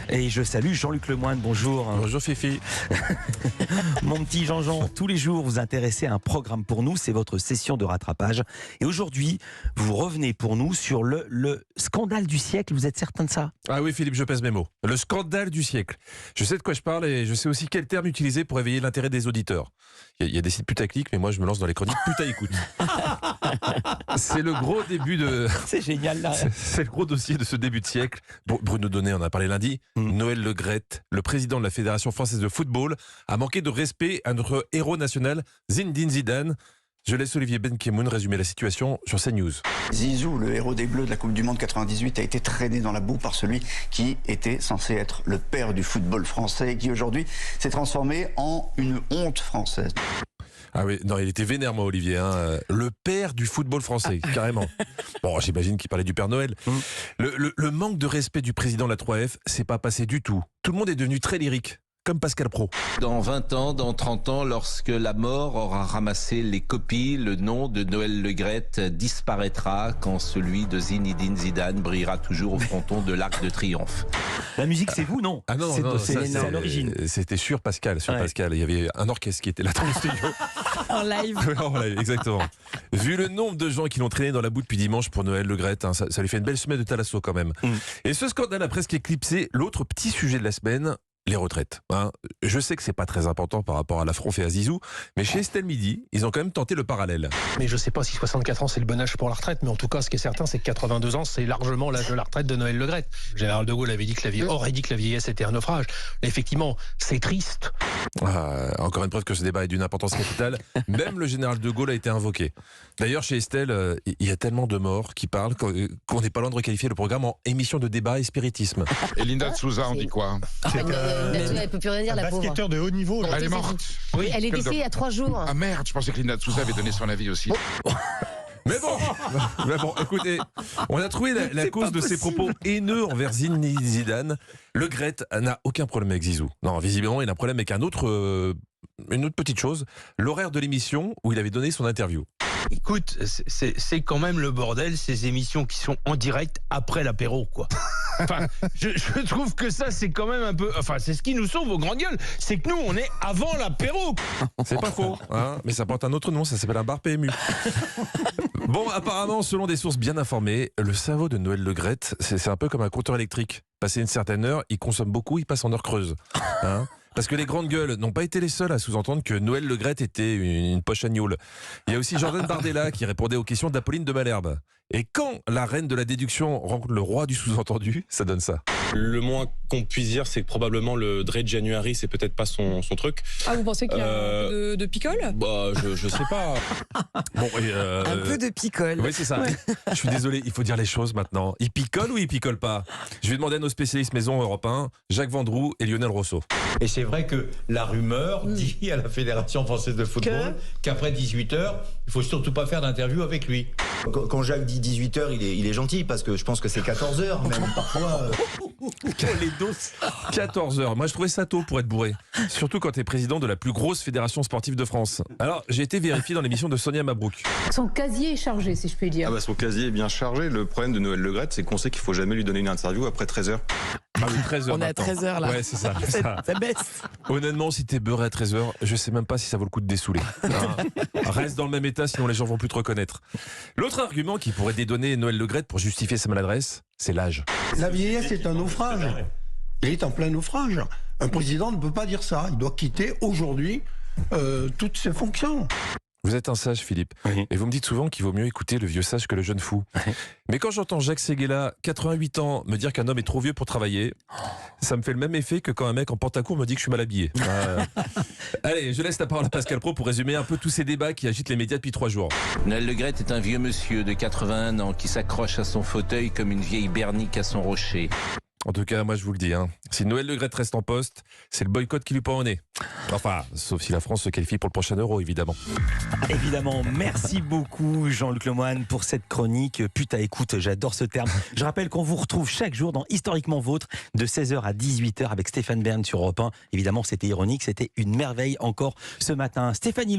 Et je salue Jean-Luc Lemoyne, bonjour. Bonjour Fifi. Mon petit Jean-Jean, tous les jours vous intéressez à un programme pour nous, c'est votre session de rattrapage. Et aujourd'hui, vous revenez pour nous sur le scandale du siècle, vous êtes certain de ça? Ah oui Philippe, je pèse mes mots. Le scandale du siècle. Je sais de quoi je parle et je sais aussi quel terme utiliser pour éveiller l'intérêt des auditeurs. Il y a des sites putaclic, mais moi je me lance dans les chroniques putain écoute. C'est le gros début de... C'est génial là. C'est le gros dossier de ce début de siècle. Bruno Donnet en a parlé lundi. Noël Le Graët, le président de la Fédération française de football, a manqué de respect à notre héros national, Zinedine Zidane. Je laisse Olivier Benkemoun résumer la situation sur CNews. Zizou, le héros des Bleus de la Coupe du Monde 98, a été traîné dans la boue par celui qui était censé être le père du football français et qui aujourd'hui s'est transformé en une honte française. Ah oui, non, il était vénère, moi, Olivier. Hein. Le père du football français, carrément. Bon, j'imagine qu'il parlait du Père Noël. Le manque de respect du président de la 3F, c'est pas passé du tout. Tout le monde est devenu très lyrique. Comme Pascal Praud. Dans 20 ans, dans 30 ans, lorsque la mort aura ramassé les copies, le nom de Noël Le Graët disparaîtra quand celui de Zinedine Zidane brillera toujours au fronton de l'Arc de Triomphe. La musique, c'est vous, non? Ah non, c'est à l'origine. C'était sur Pascal, Pascal. Il y avait un orchestre qui était là dans le studio. En live. En live, exactement. Vu le nombre de gens qui l'ont traîné dans la boue depuis dimanche pour Noël Le Graët, hein, ça lui fait une belle semaine de Thalasso quand même. Et ce scandale a presque éclipsé l'autre petit sujet de la semaine, les retraites. Hein. Je sais que c'est pas très important par rapport à la Fronf et à Zizou, mais chez Estelle Midi, ils ont quand même tenté le parallèle. Mais je sais pas si 64 ans c'est le bon âge pour la retraite, mais en tout cas ce qui est certain c'est que 82 ans c'est largement l'âge de la retraite de Noël Le Graët. Le général de Gaulle aurait dit que la vieillesse était un naufrage. Mais effectivement, c'est triste. Encore une preuve que ce débat est d'une importance capitale. Même le général de Gaulle a été invoqué. D'ailleurs, chez Estelle, il y a tellement de morts qui parlent qu'on n'est pas loin de requalifier le programme en émission de débat et spiritisme. Et Linda de Souza, on dit quoi? Elle ne peut plus rien dire, la pauvre. Basketteur de haut niveau. Elle est morte. Oui, elle est décédée il y a 3 jours. Ah merde, je pensais que Linda de Souza avait donné son avis aussi. Mais bon, écoutez, on a trouvé la cause de ces propos haineux envers Zinedine Zidane. Le Graët n'a aucun problème avec Zizou. Non, visiblement, il a un problème avec une autre petite chose, l'horaire de l'émission où il avait donné son interview. Écoute, c'est quand même le bordel, ces émissions qui sont en direct après l'apéro, quoi. Enfin, je trouve que ça, c'est quand même un peu... Enfin, c'est ce qui nous sauve aux grandes gueules. C'est que nous, on est avant l'apéro. C'est pas faux, hein, mais ça porte un autre nom, ça s'appelle un bar PMU. Bon, apparemment, selon des sources bien informées, le cerveau de Noël Le Graët, c'est un peu comme un compteur électrique. Passé une certaine heure, il consomme beaucoup, il passe en heure creuse. Hein. Parce que les grandes gueules n'ont pas été les seules à sous-entendre que Noël Le Graët était une poche à gnôle. Il y a aussi Jordan Bardella qui répondait aux questions d'Apolline de Malherbe. Et quand la reine de la déduction rencontre le roi du sous-entendu, ça donne ça. Le moins qu'on puisse dire, c'est que probablement le Dre January, c'est peut-être pas son truc. Ah, vous pensez qu'il y a un peu de picole? Bah, je sais pas. Bon, Un peu de picole. Oui, c'est ça. Je suis désolé, il faut dire les choses maintenant. Il picole ou il picole pas? Je vais demander à nos spécialistes maison Europe 1, Jacques Vendroux et Lionel Rousseau. Et c'est vrai que la rumeur dit à la Fédération française de football qu'après 18h, il faut surtout pas faire d'interview avec lui. Quand Jacques dit 18h, il est gentil parce que je pense que c'est 14h même parfois. Les doses. 14h. Moi, je trouvais ça tôt pour être bourré. Surtout quand tu es président de la plus grosse fédération sportive de France. Alors, j'ai été vérifié dans l'émission de Sonia Mabrouk. Son casier est chargé, si je puis dire. Ah bah, son casier est bien chargé. Le problème de Noël Le Graët, c'est qu'on sait qu'il faut jamais lui donner une interview après 13h. Ah oui, 13h. On est à 13h là. Ouais, c'est ça. Ça baisse. Honnêtement, si t'es beurré à 13h, je sais même pas si ça vaut le coup de dessouler. Reste dans le même état, sinon les gens vont plus te reconnaître. L'autre argument qui pourrait dédonner Noël Le Graët pour justifier sa maladresse, c'est l'âge. La vieillesse est un naufrage. Il est en plein naufrage. Un président ne peut pas dire ça. Il doit quitter aujourd'hui toutes ses fonctions. Vous êtes un sage, Philippe. Oui. Et vous me dites souvent qu'il vaut mieux écouter le vieux sage que le jeune fou. Mais quand j'entends Jacques Séguéla, 88 ans, me dire qu'un homme est trop vieux pour travailler, ça me fait le même effet que quand un mec en pantacourt me dit que je suis mal habillé. Allez, je laisse la parole à Pascal Praud pour résumer un peu tous ces débats qui agitent les médias depuis 3 jours. Noël Le Graët est un vieux monsieur de 81 ans qui s'accroche à son fauteuil comme une vieille bernique à son rocher. En tout cas, moi je vous le dis, hein, si Noël Le Graët reste en poste, c'est le boycott qui lui pend au nez. Enfin, sauf si la France se qualifie pour le prochain Euro, évidemment. Évidemment, merci beaucoup Jean-Luc Lemoyne pour cette chronique. Putain, écoute, j'adore ce terme. Je rappelle qu'on vous retrouve chaque jour dans Historiquement Vôtre de 16h à 18h avec Stéphane Bern sur Europe 1. Évidemment, c'était ironique, c'était une merveille encore ce matin. Stéphanie